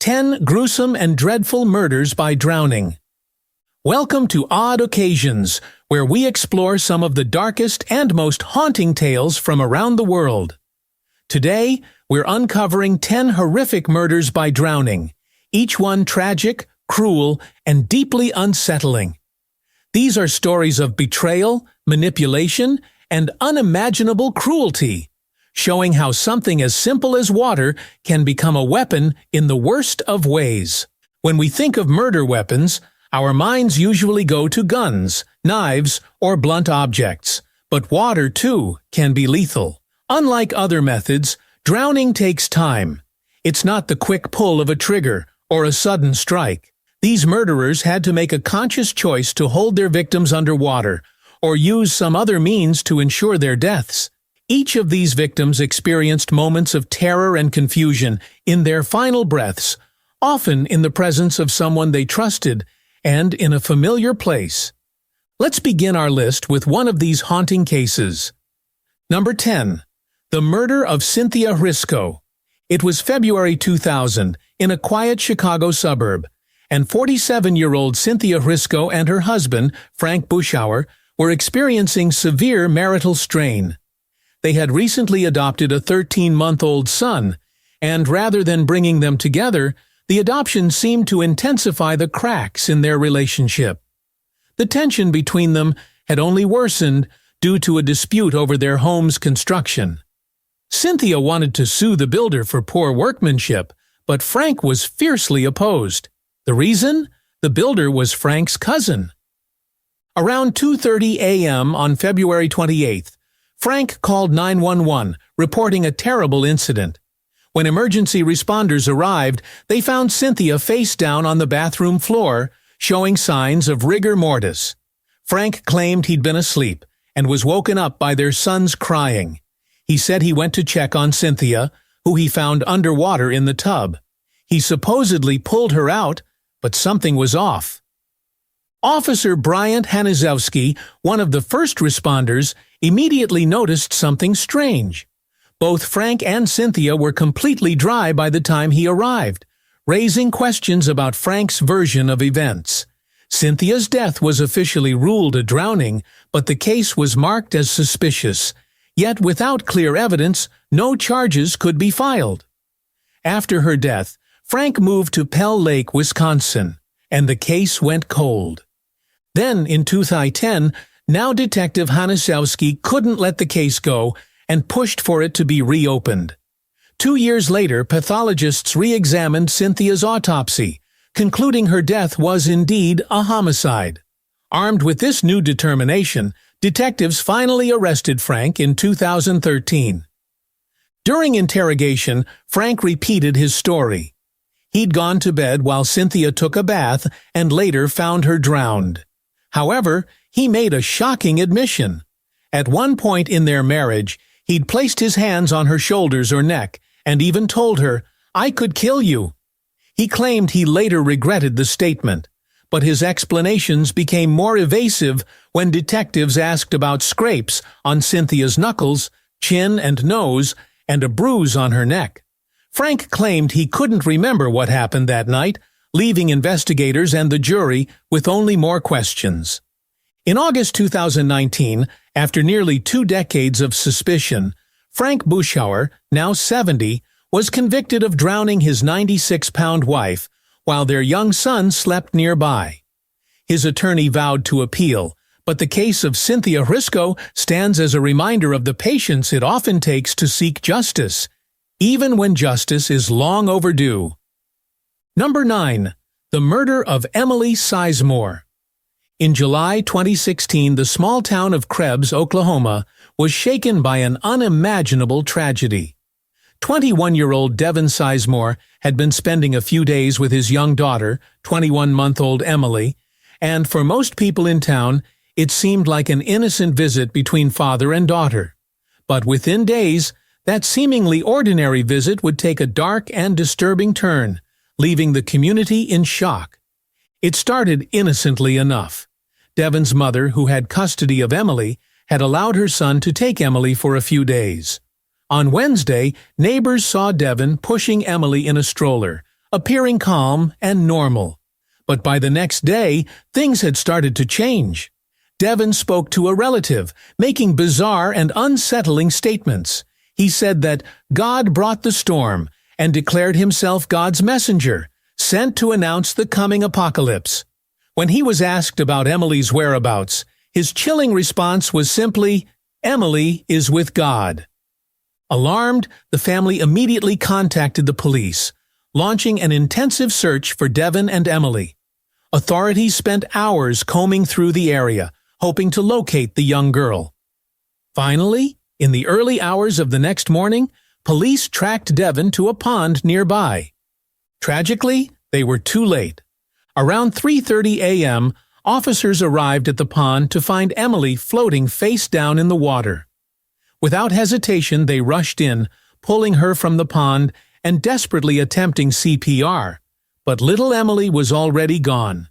10 Gruesome and Dreadful Murders by Drowning. Welcome to Odd Occasions, where we explore some of the darkest and most haunting tales from around the world. Today, we're uncovering 10 horrific murders by drowning, each one tragic, cruel, and deeply unsettling. These are stories of betrayal, manipulation, and unimaginable cruelty, showing how something as simple as water can become a weapon in the worst of ways. When we think of murder weapons, our minds usually go to guns, knives, or blunt objects. But water, too, can be lethal. Unlike other methods, drowning takes time. It's not the quick pull of a trigger or a sudden strike. These murderers had to make a conscious choice to hold their victims underwater or use some other means to ensure their deaths. Each of these victims experienced moments of terror and confusion in their final breaths, often in the presence of someone they trusted and in a familiar place. Let's begin our list with one of these haunting cases. Number 10. The murder of Cynthia Hrisco. It was February 2000 in a quiet Chicago suburb, and 47-year-old Cynthia Hrisco and her husband, Frank Buschauer, were experiencing severe marital strain. They had recently adopted a 13-month-old son, and rather than bringing them together, the adoption seemed to intensify the cracks in their relationship. The tension between them had only worsened due to a dispute over their home's construction. Cynthia wanted to sue the builder for poor workmanship, but Frank was fiercely opposed. The reason? The builder was Frank's cousin. Around 2:30 a.m. on February 28th, Frank called 911, reporting a terrible incident. When emergency responders arrived, they found Cynthia face down on the bathroom floor, showing signs of rigor mortis. Frank claimed he'd been asleep and was woken up by their sons crying. He said he went to check on Cynthia, who he found underwater in the tub. He supposedly pulled her out, but something was off. Officer Bryant Hanizowski, one of the first responders, immediately noticed something strange. Both Frank and Cynthia were completely dry by the time he arrived, raising questions about Frank's version of events. Cynthia's death was officially ruled a drowning, but the case was marked as suspicious. Yet without clear evidence, no charges could be filed. After her death, Frank moved to Pell Lake, Wisconsin, and the case went cold. Then, in 2010, now Detective Hanizowski couldn't let the case go and pushed for it to be reopened. 2 years later, pathologists re-examined Cynthia's autopsy, concluding her death was indeed a homicide. Armed with this new determination, detectives finally arrested Frank in 2013. During interrogation, Frank repeated his story. He'd gone to bed while Cynthia took a bath and later found her drowned. However, he made a shocking admission. At one point in their marriage, he'd placed his hands on her shoulders or neck and even told her, "I could kill you." He claimed he later regretted the statement, but his explanations became more evasive when detectives asked about scrapes on Cynthia's knuckles, chin and nose, and a bruise on her neck. Frank claimed he couldn't remember what happened that night, leaving investigators and the jury with only more questions. In August 2019, after nearly 2 decades of suspicion, Frank Buschauer, now 70, was convicted of drowning his 96-pound wife while their young son slept nearby. His attorney vowed to appeal, but the case of Cynthia Hrisco stands as a reminder of the patience it often takes to seek justice, even when justice is long overdue. Number 9. The murder of Emily Sizemore. In July 2016, the small town of Krebs, Oklahoma, was shaken by an unimaginable tragedy. 21-year-old Devin Sizemore had been spending a few days with his young daughter, 21-month-old Emily, and for most people in town, it seemed like an innocent visit between father and daughter. But within days, that seemingly ordinary visit would take a dark and disturbing turn, leaving the community in shock. It started innocently enough. Devin's mother, who had custody of Emily, had allowed her son to take Emily for a few days. On Wednesday, neighbors saw Devin pushing Emily in a stroller, appearing calm and normal. But by the next day, things had started to change. Devon spoke to a relative, making bizarre and unsettling statements. He said that God brought the storm and declared himself God's messenger, sent to announce the coming apocalypse. When he was asked about Emily's whereabouts, his chilling response was simply, "Emily is with God." Alarmed, the family immediately contacted the police, launching an intensive search for Devon and Emily. Authorities spent hours combing through the area, hoping to locate the young girl. Finally, in the early hours of the next morning, police tracked Devon to a pond nearby. Tragically, they were too late. Around 3:30 a.m., officers arrived at the pond to find Emily floating face down in the water. Without hesitation, they rushed in, pulling her from the pond and desperately attempting CPR. But little Emily was already gone.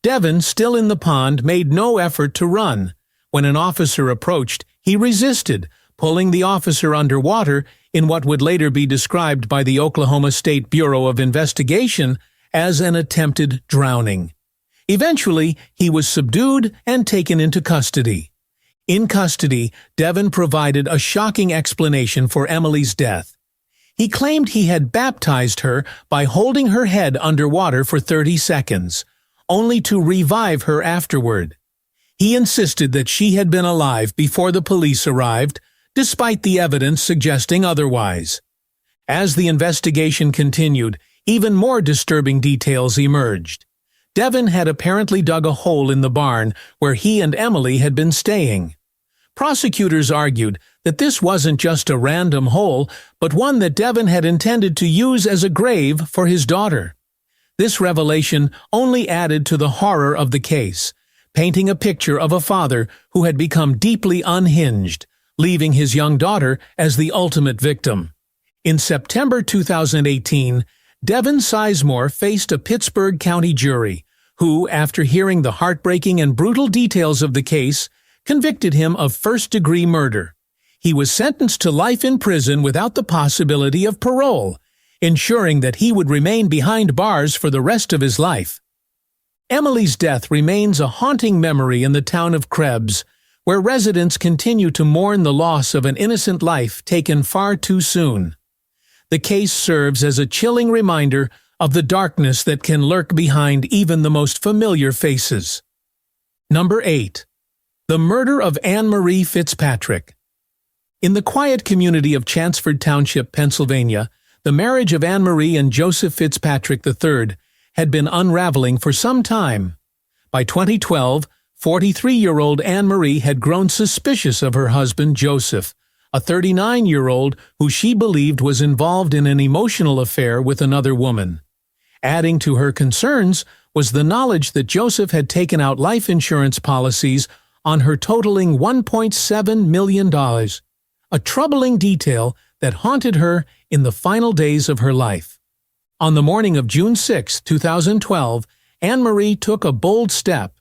Devon, still in the pond, made no effort to run. When an officer approached, he resisted, pulling the officer underwater in what would later be described by the Oklahoma State Bureau of Investigation as an attempted drowning. Eventually, he was subdued and taken into custody. In custody, Devon provided a shocking explanation for Emily's death. He claimed he had baptized her by holding her head underwater for 30 seconds, only to revive her afterward. He insisted that she had been alive before the police arrived, despite the evidence suggesting otherwise. As the investigation continued, even more disturbing details emerged. Devon had apparently dug a hole in the barn where he and Emily had been staying. Prosecutors argued that this wasn't just a random hole, but one that Devon had intended to use as a grave for his daughter. This revelation only added to the horror of the case, painting a picture of a father who had become deeply unhinged, leaving his young daughter as the ultimate victim. In September 2018, Devon Sizemore faced a Pittsburgh County jury, who, after hearing the heartbreaking and brutal details of the case, convicted him of first-degree murder. He was sentenced to life in prison without the possibility of parole, ensuring that he would remain behind bars for the rest of his life. Emily's death remains a haunting memory in the town of Krebs, where residents continue to mourn the loss of an innocent life taken far too soon. The case serves as a chilling reminder of the darkness that can lurk behind even the most familiar faces. Number 8. The murder of Anne Marie Fitzpatrick. In the quiet community of Chanceford Township, Pennsylvania, the marriage of Anne Marie and Joseph Fitzpatrick III had been unraveling for some time. By 2012, 43-year-old Anne Marie had grown suspicious of her husband Joseph, a 39-year-old who she believed was involved in an emotional affair with another woman. Adding to her concerns was the knowledge that Joseph had taken out life insurance policies on her totaling $1.7 million, a troubling detail that haunted her in the final days of her life. On the morning of June 6, 2012, Anne Marie took a bold step.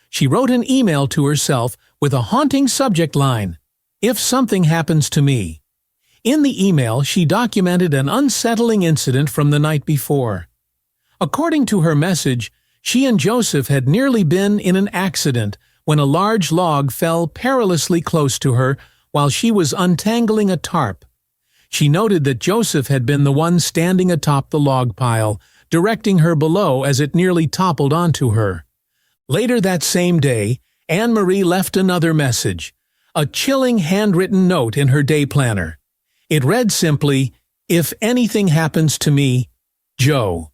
She wrote an email to herself with a haunting subject line, "If something happens to me." In the email, she documented an unsettling incident from the night before. According to her message, she and Joseph had nearly been in an accident when a large log fell perilously close to her while she was untangling a tarp. She noted that Joseph had been the one standing atop the log pile, directing her below as it nearly toppled onto her. Later that same day, Anne Marie left another message, a chilling handwritten note in her day planner. It read simply, "If anything happens to me, Joe."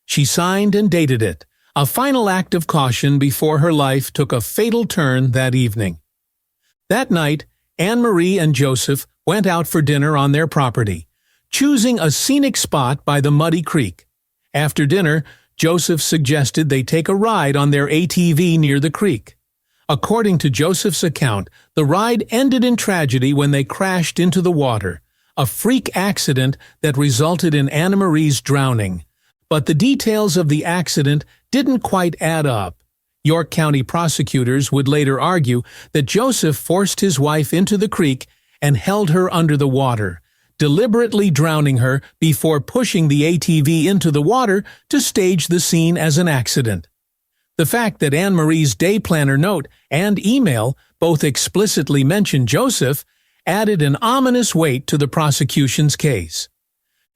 She signed and dated it, a final act of caution before her life took a fatal turn that evening. That night, Anne Marie and Joseph went out for dinner on their property, choosing a scenic spot by the muddy creek. After dinner, Joseph suggested they take a ride on their ATV near the creek. According to Joseph's account, the ride ended in tragedy when they crashed into the water, a freak accident that resulted in Anne Marie's drowning. But the details of the accident didn't quite add up. York County prosecutors would later argue that Joseph forced his wife into the creek and held her under the water, deliberately drowning her before pushing the ATV into the water to stage the scene as an accident. The fact that Anne Marie's day planner note and email both explicitly mentioned Joseph added an ominous weight to the prosecution's case.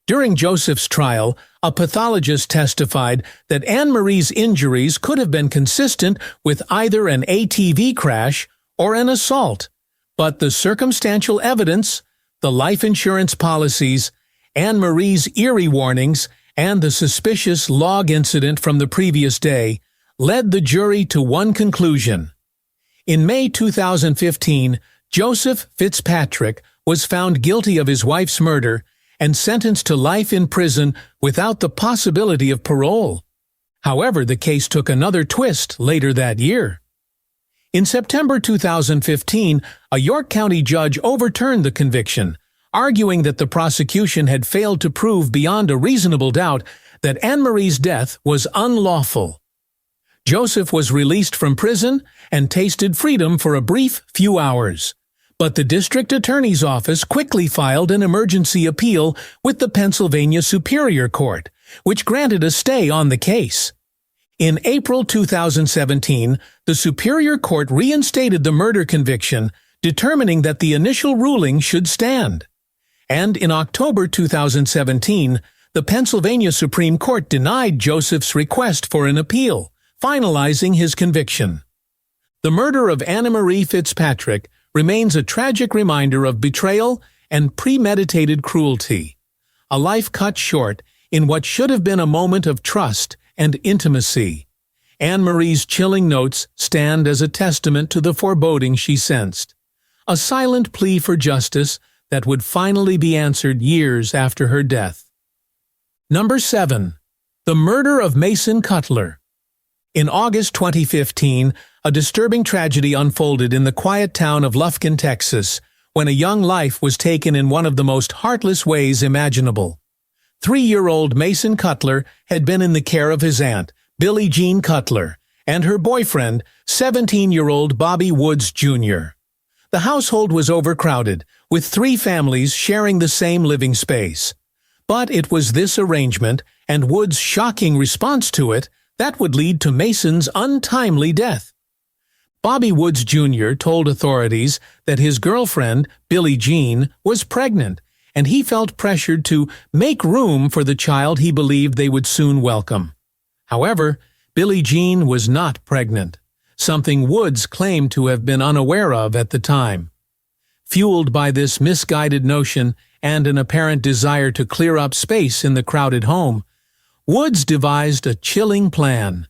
During Joseph's trial, a pathologist testified that Anne Marie's injuries could have been consistent with either an ATV crash or an assault, but the circumstantial evidence, the life insurance policies, Anne Marie's eerie warnings, and the suspicious log incident from the previous day led the jury to one conclusion. In May 2015, Joseph Fitzpatrick was found guilty of his wife's murder and sentenced to life in prison without the possibility of parole. However, the case took another twist later that year. In September 2015, a York County judge overturned the conviction, arguing that the prosecution had failed to prove beyond a reasonable doubt that Anne Marie's death was unlawful. Joseph was released from prison and tasted freedom for a brief few hours. But the district attorney's office quickly filed an emergency appeal with the Pennsylvania Superior Court, which granted a stay on the case. In April 2017, the Superior Court reinstated the murder conviction, determining that the initial ruling should stand. And in October 2017, the Pennsylvania Supreme Court denied Joseph's request for an appeal, finalizing his conviction. The murder of Anne Marie Fitzpatrick remains a tragic reminder of betrayal and premeditated cruelty, a life cut short in what should have been a moment of trust and intimacy. Anne Marie's chilling notes stand as a testament to the foreboding she sensed, a silent plea for justice that would finally be answered years after her death. Number 7. The murder of Mason Cutler. In August 2015, a disturbing tragedy unfolded in the quiet town of Lufkin, Texas, when a young life was taken in one of the most heartless ways imaginable. 3-year-old Mason Cutler had been in the care of his aunt, Billie Jean Cutler, and her boyfriend, 17-year-old Bobby Woods, Jr. The household was overcrowded, with 3 families sharing the same living space. But it was this arrangement, and Woods' shocking response to it, that would lead to Mason's untimely death. Bobby Woods Jr. told authorities that his girlfriend, Billie Jean, was pregnant, and he felt pressured to make room for the child he believed they would soon welcome. However, Billie Jean was not pregnant, something Woods claimed to have been unaware of at the time. Fueled by this misguided notion and an apparent desire to clear up space in the crowded home, Woods devised a chilling plan.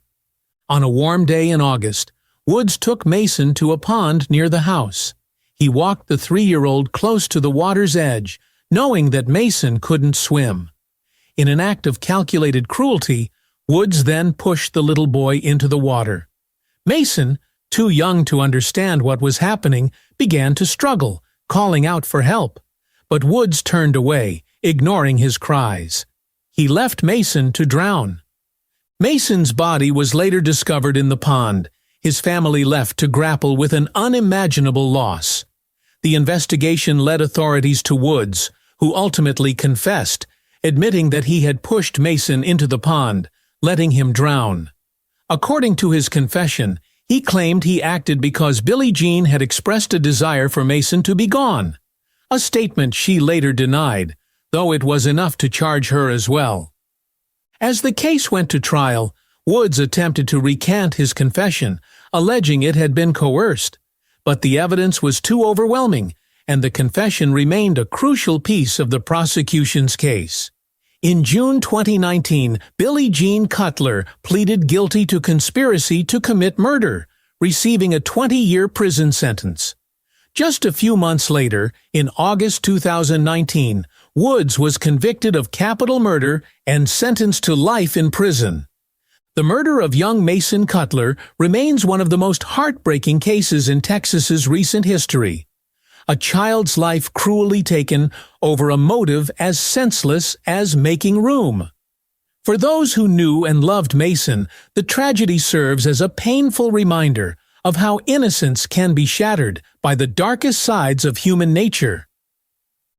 On a warm day in August, Woods took Mason to a pond near the house. He walked the 3-year-old close to the water's edge, knowing that Mason couldn't swim. In an act of calculated cruelty, Woods then pushed the little boy into the water. Mason, too young to understand what was happening, began to struggle, calling out for help. But Woods turned away, ignoring his cries. He left Mason to drown. Mason's body was later discovered in the pond, his family left to grapple with an unimaginable loss. The investigation led authorities to Woods, who ultimately confessed, admitting that he had pushed Mason into the pond, letting him drown. According to his confession, he claimed he acted because Billie Jean had expressed a desire for Mason to be gone, a statement she later denied, though it was enough to charge her as well. As the case went to trial, Woods attempted to recant his confession, alleging it had been coerced. But the evidence was too overwhelming, and the confession remained a crucial piece of the prosecution's case. In June 2019, Billie Jean Cutler pleaded guilty to conspiracy to commit murder, receiving a 20-year prison sentence. Just a few months later, in August 2019, Woods was convicted of capital murder and sentenced to life in prison. The murder of young Mason Cutler remains one of the most heartbreaking cases in Texas's recent history. A child's life cruelly taken over a motive as senseless as making room. For those who knew and loved Mason, the tragedy serves as a painful reminder of how innocence can be shattered by the darkest sides of human nature.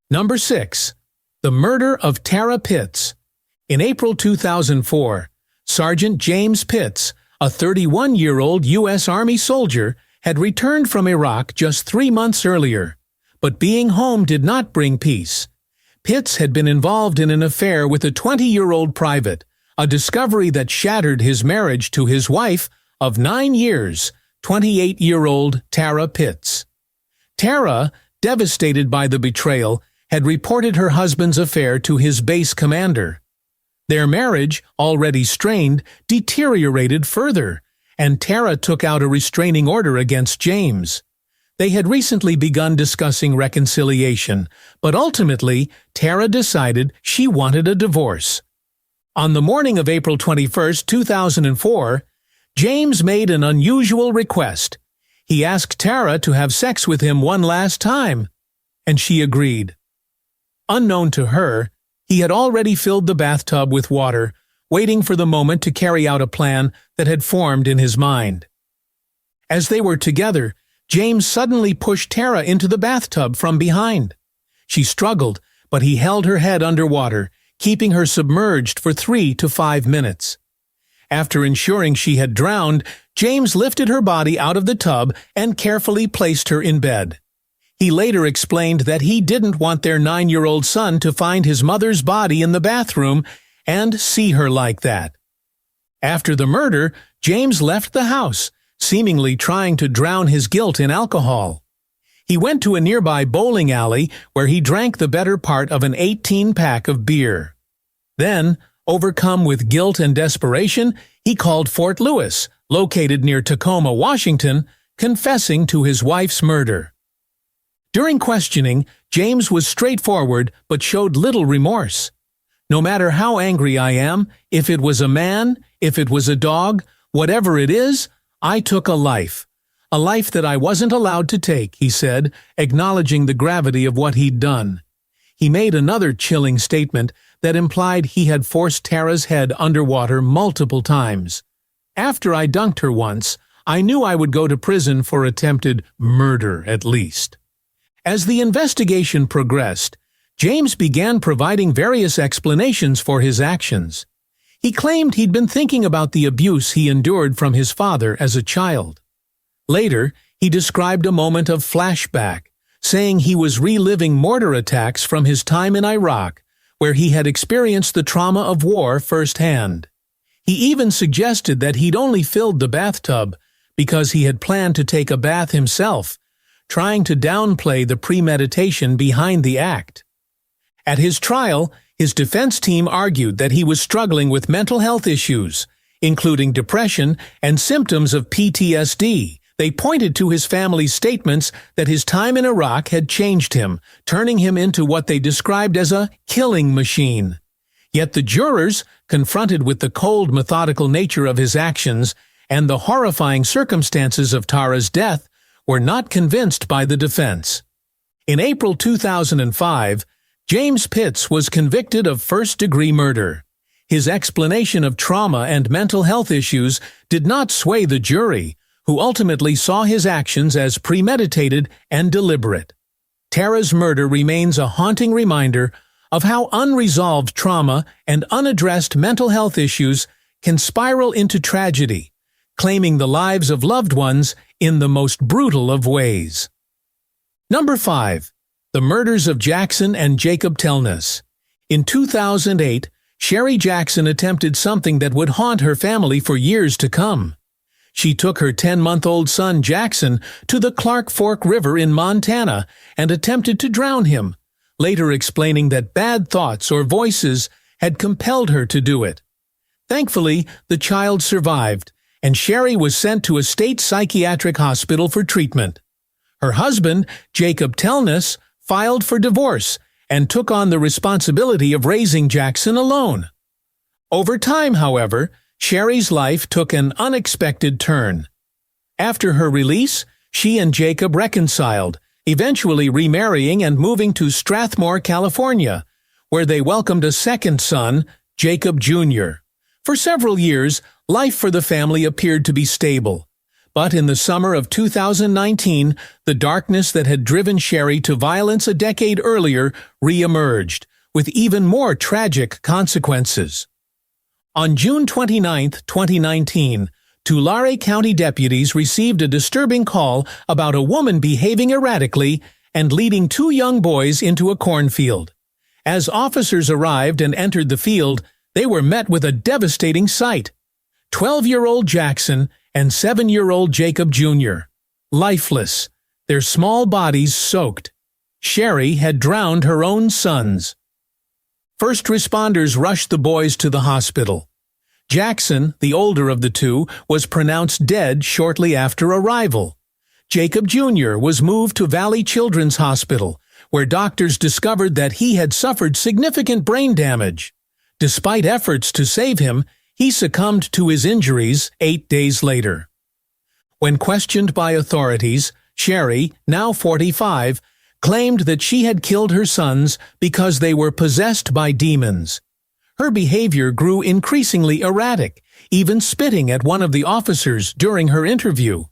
Number 6. The murder of Tara Pitts. In April 2004, Sergeant James Pitts, a 31-year-old U.S. Army soldier, had returned from Iraq just 3 months earlier. But being home did not bring peace. Pitts had been involved in an affair with a 20-year-old private, a discovery that shattered his marriage to his wife of 9 years, 28-year-old Tara Pitts. Tara, devastated by the betrayal, had reported her husband's affair to his base commander. Their marriage, already strained, deteriorated further, and Tara took out a restraining order against James. They had recently begun discussing reconciliation, but ultimately, Tara decided she wanted a divorce. On the morning of April 21, 2004, James made an unusual request. He asked Tara to have sex with him one last time, and she agreed. Unknown to her, he had already filled the bathtub with water, waiting for the moment to carry out a plan that had formed in his mind. As they were together, James suddenly pushed Tara into the bathtub from behind. She struggled, but he held her head underwater, keeping her submerged for 3 to 5 minutes. After ensuring she had drowned, James lifted her body out of the tub and carefully placed her in bed. He later explained that he didn't want their 9-year-old son to find his mother's body in the bathroom and see her like that. After the murder, James left the house, seemingly trying to drown his guilt in alcohol. He went to a nearby bowling alley where he drank the better part of an 18-pack of beer. Then, overcome with guilt and desperation, he called Fort Lewis, located near Tacoma, Washington, confessing to his wife's murder. During questioning, James was straightforward but showed little remorse. No matter how angry I am, if it was a man, if it was a dog, whatever it is, I took a life that I wasn't allowed to take, he said, acknowledging the gravity of what he'd done. He made another chilling statement that implied he had forced Tara's head underwater multiple times. After I dunked her once, I knew I would go to prison for attempted murder at least. As the investigation progressed, James began providing various explanations for his actions. He claimed he'd been thinking about the abuse he endured from his father as a child. Later, he described a moment of flashback, saying he was reliving mortar attacks from his time in Iraq, where he had experienced the trauma of war firsthand. He even suggested that he'd only filled the bathtub because he had planned to take a bath himself, trying to downplay the premeditation behind the act. At his trial, his defense team argued that he was struggling with mental health issues, including depression and symptoms of PTSD. They pointed to his family's statements that his time in Iraq had changed him, turning him into what they described as a killing machine. Yet the jurors, confronted with the cold, methodical nature of his actions and the horrifying circumstances of Tara's death, were not convinced by the defense. In April 2005, James Pitts was convicted of first-degree murder. His explanation of trauma and mental health issues did not sway the jury, who ultimately saw his actions as premeditated and deliberate. Tara's murder remains a haunting reminder of how unresolved trauma and unaddressed mental health issues can spiral into tragedy, claiming the lives of loved ones in the most brutal of ways. Number 5. The murders of Jackson and Jacob Telnis. In 2008, Sherry Jackson attempted something that would haunt her family for years to come. She took her 10-month-old son Jackson to the Clark Fork River in Montana and attempted to drown him, later explaining that bad thoughts or voices had compelled her to do it. Thankfully, the child survived, and Sherry was sent to a state psychiatric hospital for treatment. Her husband, Jacob Telnis, filed for divorce and took on the responsibility of raising Jackson alone. Over time, however, Sherry's life took an unexpected turn. After her release, she and Jacob reconciled, eventually remarrying and moving to Strathmore, California, where they welcomed a second son, Jacob Jr. For several years, life for the family appeared to be stable. But in the summer of 2019, the darkness that had driven Sherry to violence a decade earlier re-emerged, with even more tragic consequences. On June 29, 2019, Tulare County deputies received a disturbing call about a woman behaving erratically and leading 2 young boys into a cornfield. As officers arrived and entered the field, they were met with a devastating sight. 12-year-old Jackson and 7-year-old Jacob Jr. lifeless, their small bodies soaked. Sherry had drowned her own sons. First responders rushed the boys to the hospital. Jackson, the older of the 2, was pronounced dead shortly after arrival. Jacob Jr. was moved to Valley Children's Hospital, where doctors discovered that he had suffered significant brain damage. Despite efforts to save him, he succumbed to his injuries 8 days later. When questioned by authorities, Sherry, now 45, claimed that she had killed her sons because they were possessed by demons. Her behavior grew increasingly erratic, even spitting at one of the officers during her interview.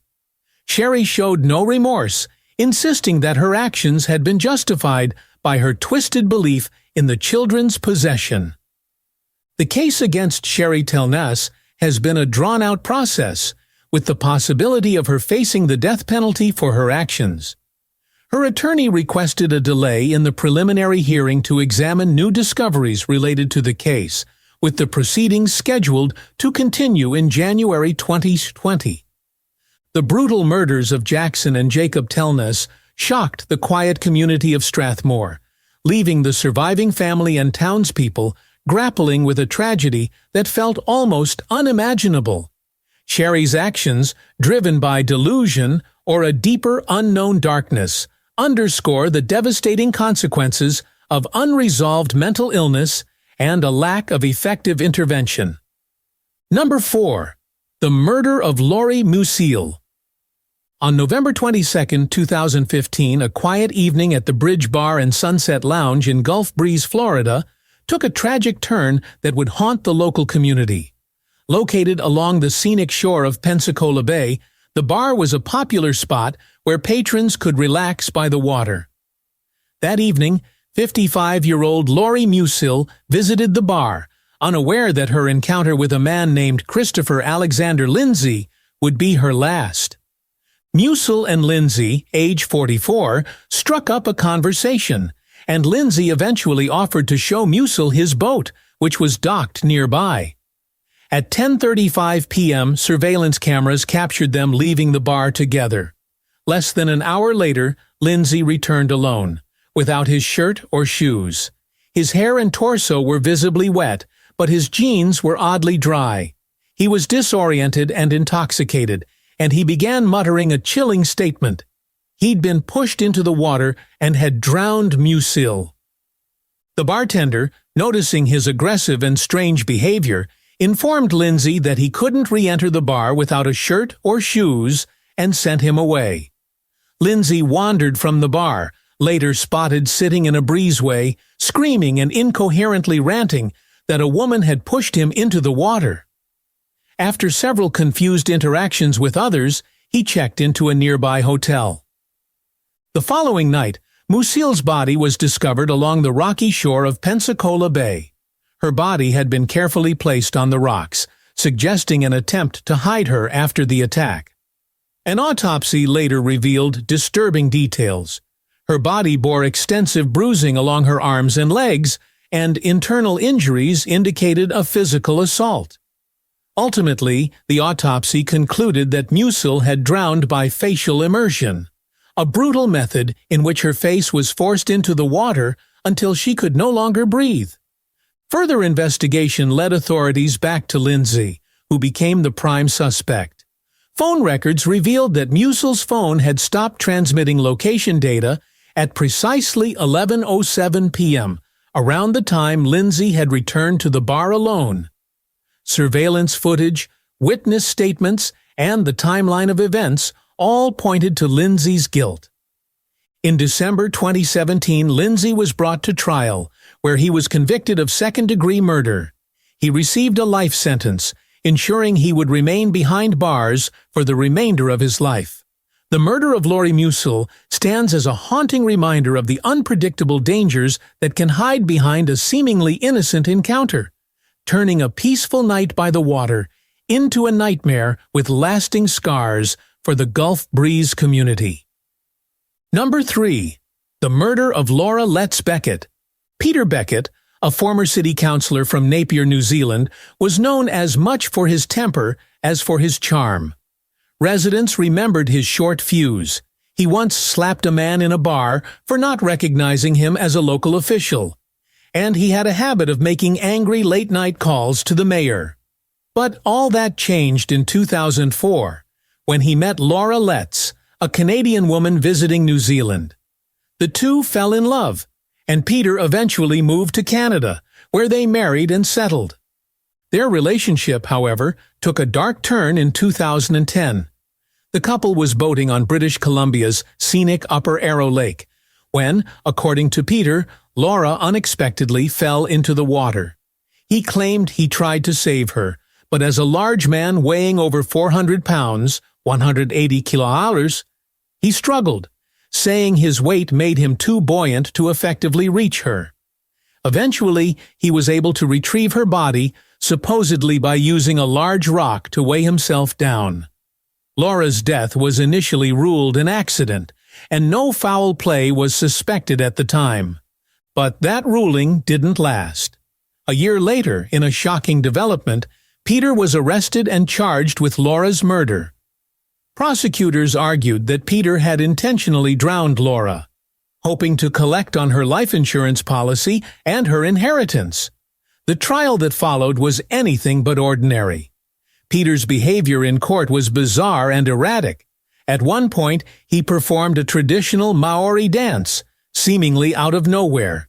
Sherry showed no remorse, insisting that her actions had been justified by her twisted belief in the children's possession. The case against Sherry Telness has been a drawn-out process, with the possibility of her facing the death penalty for her actions. Her attorney requested a delay in the preliminary hearing to examine new discoveries related to the case, with the proceedings scheduled to continue in January 2020. The brutal murders of Jackson and Jacob Telness shocked the quiet community of Strathmore, leaving the surviving family and townspeople grappling with a tragedy that felt almost unimaginable. Sherry's actions, driven by delusion or a deeper unknown darkness, underscore the devastating consequences of unresolved mental illness and a lack of effective intervention. Number 4. The murder of Lori Musil. On November 22, 2015, a quiet evening at the Bridge Bar and Sunset Lounge in Gulf Breeze, Florida, took a tragic turn that would haunt the local community. Located along the scenic shore of Pensacola Bay, the bar was a popular spot where patrons could relax by the water. That evening, 55-year-old Lori Musil visited the bar, unaware that her encounter with a man named Christopher Alexander Lindsay would be her last. Musil and Lindsay, age 44, struck up a conversation, and Lindsay eventually offered to show Musil his boat, which was docked nearby. At 10:35 p.m., surveillance cameras captured them leaving the bar together. Less than an hour later, Lindsay returned alone, without his shirt or shoes. His hair and torso were visibly wet, but his jeans were oddly dry. He was disoriented and intoxicated, and he began muttering a chilling statement. He'd been pushed into the water and had drowned Musil. The bartender, noticing his aggressive and strange behavior, informed Lindsay that he couldn't re-enter the bar without a shirt or shoes and sent him away. Lindsay wandered from the bar, later spotted sitting in a breezeway, screaming and incoherently ranting that a woman had pushed him into the water. After several confused interactions with others, he checked into a nearby hotel. The following night, Musil's body was discovered along the rocky shore of Pensacola Bay. Her body had been carefully placed on the rocks, suggesting an attempt to hide her after the attack. An autopsy later revealed disturbing details. Her body bore extensive bruising along her arms and legs, and internal injuries indicated a physical assault. Ultimately, the autopsy concluded that Musil had drowned by facial immersion, a brutal method in which her face was forced into the water until she could no longer breathe. Further investigation led authorities back to Lindsay, who became the prime suspect. Phone records revealed that Musil's phone had stopped transmitting location data at precisely 11:07 p.m., around the time Lindsay had returned to the bar alone. Surveillance footage, witness statements, and the timeline of events all pointed to Lindsay's guilt. In December 2017, Lindsay was brought to trial, where he was convicted of second-degree murder. He received a life sentence, ensuring he would remain behind bars for the remainder of his life. The murder of Lori Musil stands as a haunting reminder of the unpredictable dangers that can hide behind a seemingly innocent encounter, turning a peaceful night by the water into a nightmare with lasting scars for the Gulf Breeze community. Number 3. The murder of Laura Letts Beckett. Peter Beckett, a former city councillor from Napier, New Zealand, was known as much for his temper as for his charm. Residents remembered his short fuse. He once slapped a man in a bar for not recognizing him as a local official. And he had a habit of making angry late-night calls to the mayor. But all that changed in 2004, when he met Laura Letts, a Canadian woman visiting New Zealand. The two fell in love, and Peter eventually moved to Canada, where they married and settled. Their relationship, however, took a dark turn in 2010. The couple was boating on British Columbia's scenic Upper Arrow Lake, when, according to Peter, Laura unexpectedly fell into the water. He claimed he tried to save her, but as a large man weighing over 400 pounds, 180 kilohours, he struggled, saying his weight made him too buoyant to effectively reach her. Eventually, he was able to retrieve her body, supposedly by using a large rock to weigh himself down. Laura's death was initially ruled an accident, and no foul play was suspected at the time. But that ruling didn't last. A year later, in a shocking development, Peter was arrested and charged with Laura's murder. Prosecutors argued that Peter had intentionally drowned Laura, hoping to collect on her life insurance policy and her inheritance. The trial that followed was anything but ordinary. Peter's behavior in court was bizarre and erratic. At one point, he performed a traditional Maori dance, seemingly out of nowhere.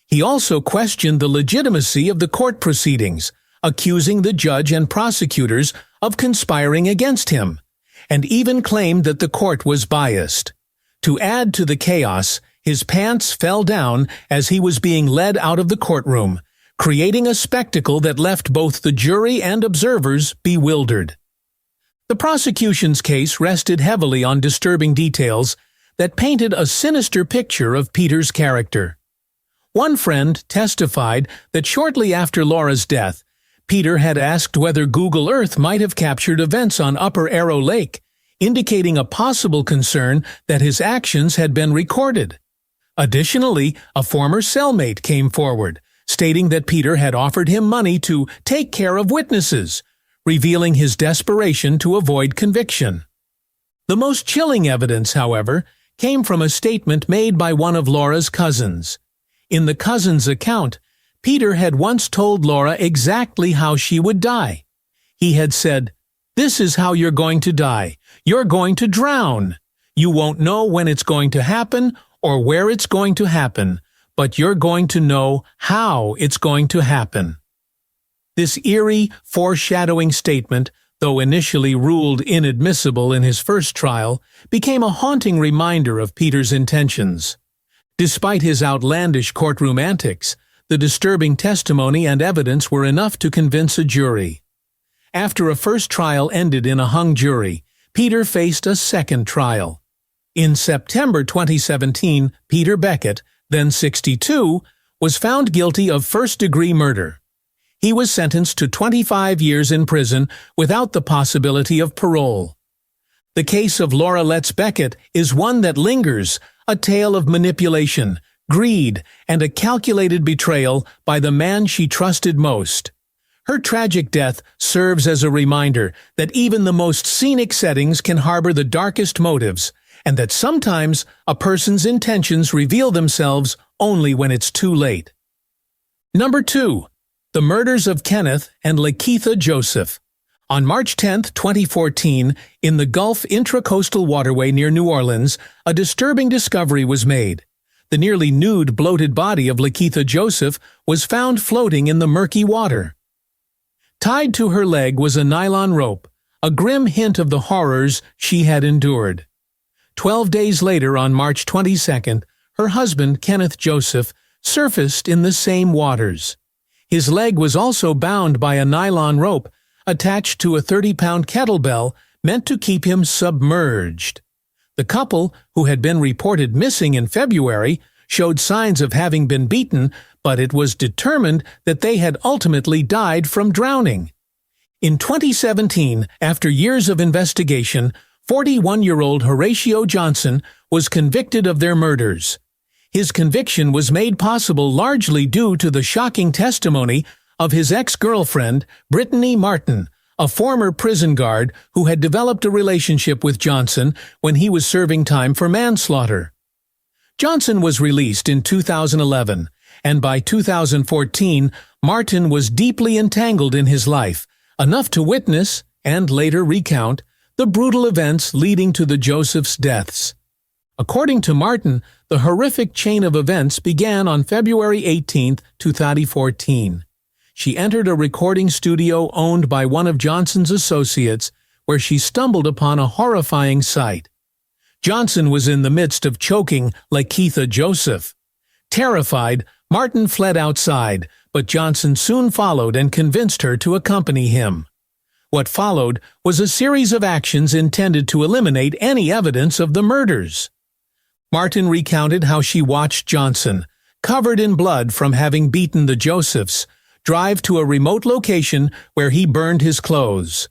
He also questioned the legitimacy of the court proceedings, accusing the judge and prosecutors of conspiring against him, and even claimed that the court was biased. To add to the chaos, his pants fell down as he was being led out of the courtroom, creating a spectacle that left both the jury and observers bewildered. The prosecution's case rested heavily on disturbing details that painted a sinister picture of Peter's character. One friend testified that shortly after Laura's death, Peter had asked whether Google Earth might have captured events on Upper Arrow Lake, indicating a possible concern that his actions had been recorded. Additionally, a former cellmate came forward, stating that Peter had offered him money to take care of witnesses, revealing his desperation to avoid conviction. The most chilling evidence, however, came from a statement made by one of Laura's cousins. In the cousin's account, Peter had once told Laura exactly how she would die. He had said, "This is how you're going to die. You're going to drown. You won't know when it's going to happen or where it's going to happen, but you're going to know how it's going to happen." This eerie, foreshadowing statement, though initially ruled inadmissible in his first trial, became a haunting reminder of Peter's intentions. Despite his outlandish courtroom antics, the disturbing testimony and evidence were enough to convince a jury. After a first trial ended in a hung jury, Peter faced a second trial. In September 2017, Peter Beckett, then 62, was found guilty of first-degree murder. He was sentenced to 25 years in prison without the possibility of parole. The case of Laura Letts Beckett is one that lingers, a tale of manipulation, greed, and a calculated betrayal by the man she trusted most. Her tragic death serves as a reminder that even the most scenic settings can harbor the darkest motives, and that sometimes a person's intentions reveal themselves only when it's too late. Number 2. The murders of Kenneth and Lakeitha Joseph. On March 10, 2014, in the Gulf Intracoastal Waterway near New Orleans, a disturbing discovery was made. The nearly nude, bloated body of Lakeitha Joseph was found floating in the murky water. Tied to her leg was a nylon rope, a grim hint of the horrors she had endured. 12 days later, on March 22nd, her husband, Kenneth Joseph, surfaced in the same waters. His leg was also bound by a nylon rope attached to a 30-pound kettlebell meant to keep him submerged. The couple, who had been reported missing in February, showed signs of having been beaten, but it was determined that they had ultimately died from drowning. In 2017, after years of investigation, 41-year-old Horatio Johnson was convicted of their murders. His conviction was made possible largely due to the shocking testimony of his ex-girlfriend, Brittany Martin, a former prison guard who had developed a relationship with Johnson when he was serving time for manslaughter. Johnson was released in 2011, and by 2014, Martin was deeply entangled in his life, enough to witness, and later recount, the brutal events leading to the Josephs' deaths. According to Martin, the horrific chain of events began on February 18, 2014. She entered a recording studio owned by one of Johnson's associates, where she stumbled upon a horrifying sight. Johnson was in the midst of choking Lakeitha Joseph. Terrified, Martin fled outside, but Johnson soon followed and convinced her to accompany him. What followed was a series of actions intended to eliminate any evidence of the murders. Martin recounted how she watched Johnson, covered in blood from having beaten the Josephs, drive to a remote location where he burned his clothes.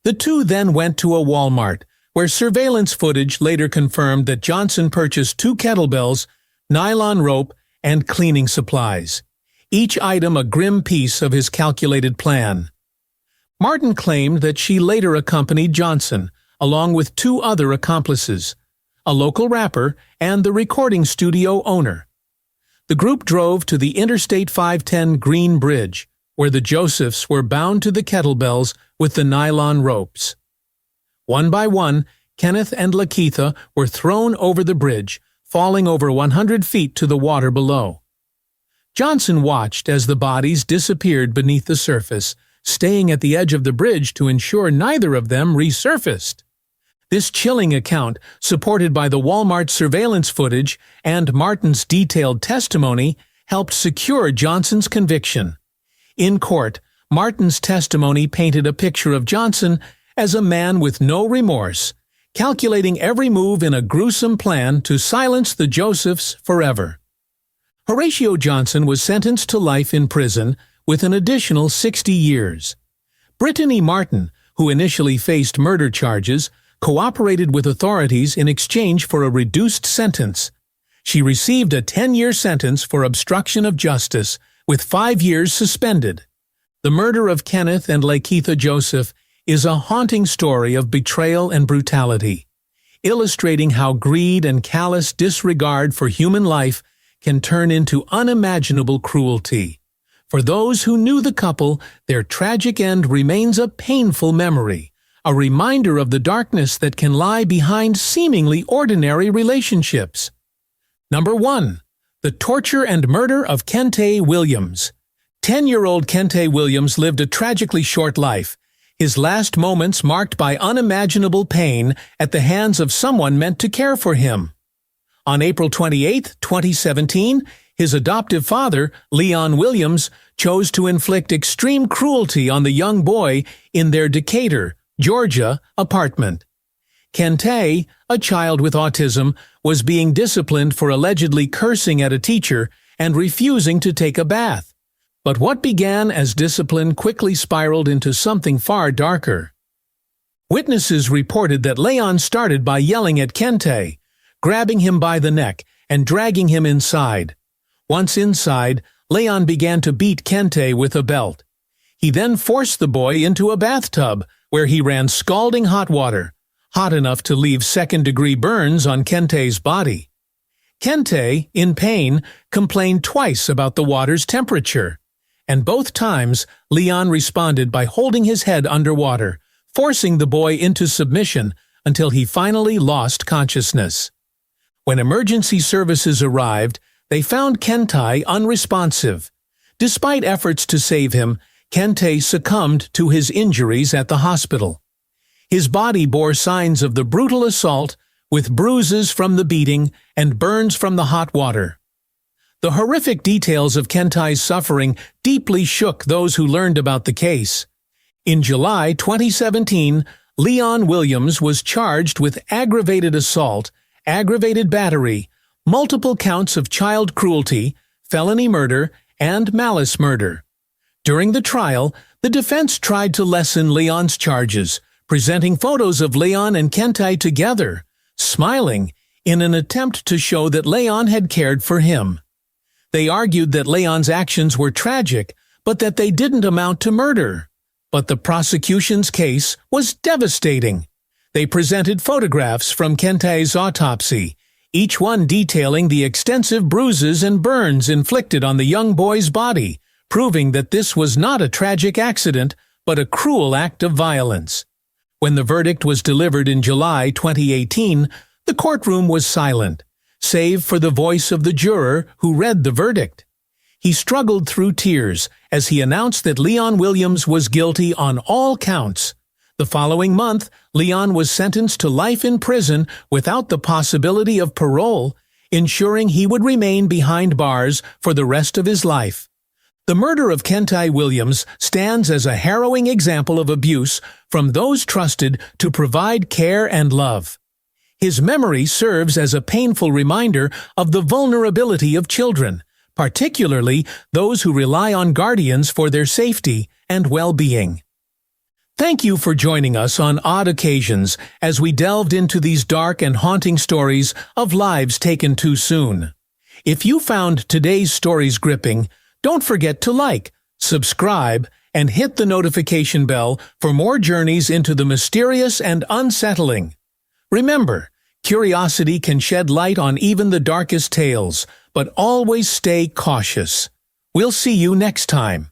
The two then went to a Walmart, where surveillance footage later confirmed that Johnson purchased 2 kettlebells, nylon rope, and cleaning supplies, each item a grim piece of his calculated plan. Martin claimed that she later accompanied Johnson, along with 2 other accomplices, a local rapper and the recording studio owner. The group drove to the Interstate 510 Green Bridge, where the Josephs were bound to the kettlebells with the nylon ropes. One by one, Kenneth and Lakeitha were thrown over the bridge, falling over 100 feet to the water below. Johnson watched as the bodies disappeared beneath the surface, staying at the edge of the bridge to ensure neither of them resurfaced. This chilling account, supported by the Walmart surveillance footage and Martin's detailed testimony, helped secure Johnson's conviction. In court, Martin's testimony painted a picture of Johnson as a man with no remorse, calculating every move in a gruesome plan to silence the Josephs forever. Horatio Johnson was sentenced to life in prison with an additional 60 years. Brittany Martin, who initially faced murder charges, cooperated with authorities in exchange for a reduced sentence. She received a 10-year sentence for obstruction of justice, with 5 years suspended. The murder of Kenneth and Lakeitha Joseph is a haunting story of betrayal and brutality, illustrating how greed and callous disregard for human life can turn into unimaginable cruelty. For those who knew the couple, their tragic end remains a painful memory, a reminder of the darkness that can lie behind seemingly ordinary relationships. Number 1. The torture and murder of Kentae Williams. 10-year-old Kentae Williams lived a tragically short life, his last moments marked by unimaginable pain at the hands of someone meant to care for him. On April 28, 2017, his adoptive father, Leon Williams, chose to inflict extreme cruelty on the young boy in their Decatur, Georgia, apartment. Kentae, a child with autism, was being disciplined for allegedly cursing at a teacher and refusing to take a bath. But what began as discipline quickly spiraled into something far darker. Witnesses reported that Leon started by yelling at Kentae, grabbing him by the neck and dragging him inside. Once inside, Leon began to beat Kentae with a belt. He then forced the boy into a bathtub, where he ran scalding hot water, hot enough to leave second-degree burns on Kentae's body. Kentae, in pain, complained twice about the water's temperature, and both times Leon responded by holding his head underwater, forcing the boy into submission until he finally lost consciousness. When emergency services arrived, they found Kentae unresponsive. Despite efforts to save him, Kentae succumbed to his injuries at the hospital. His body bore signs of the brutal assault, with bruises from the beating and burns from the hot water. The horrific details of Kentae's suffering deeply shook those who learned about the case. In July 2017, Leon Williams was charged with aggravated assault, aggravated battery, multiple counts of child cruelty, felony murder, and malice murder. During the trial, the defense tried to lessen Leon's charges, presenting photos of Leon and Kentae together, smiling, in an attempt to show that Leon had cared for him. They argued that Leon's actions were tragic, but that they didn't amount to murder. But the prosecution's case was devastating. They presented photographs from Kentae's autopsy, each one detailing the extensive bruises and burns inflicted on the young boy's body, proving that this was not a tragic accident, but a cruel act of violence. When the verdict was delivered in July 2018, the courtroom was silent, save for the voice of the juror who read the verdict. He struggled through tears as he announced that Leon Williams was guilty on all counts. The following month, Leon was sentenced to life in prison without the possibility of parole, ensuring he would remain behind bars for the rest of his life. The murder of Kentae Williams stands as a harrowing example of abuse from those trusted to provide care and love. His memory serves as a painful reminder of the vulnerability of children, particularly those who rely on guardians for their safety and well-being. Thank you for joining us on Odd Occasions as we delved into these dark and haunting stories of lives taken too soon. If you found today's stories gripping, don't forget to like, subscribe, and hit the notification bell for more journeys into the mysterious and unsettling. Remember, curiosity can shed light on even the darkest tales, but always stay cautious. We'll see you next time.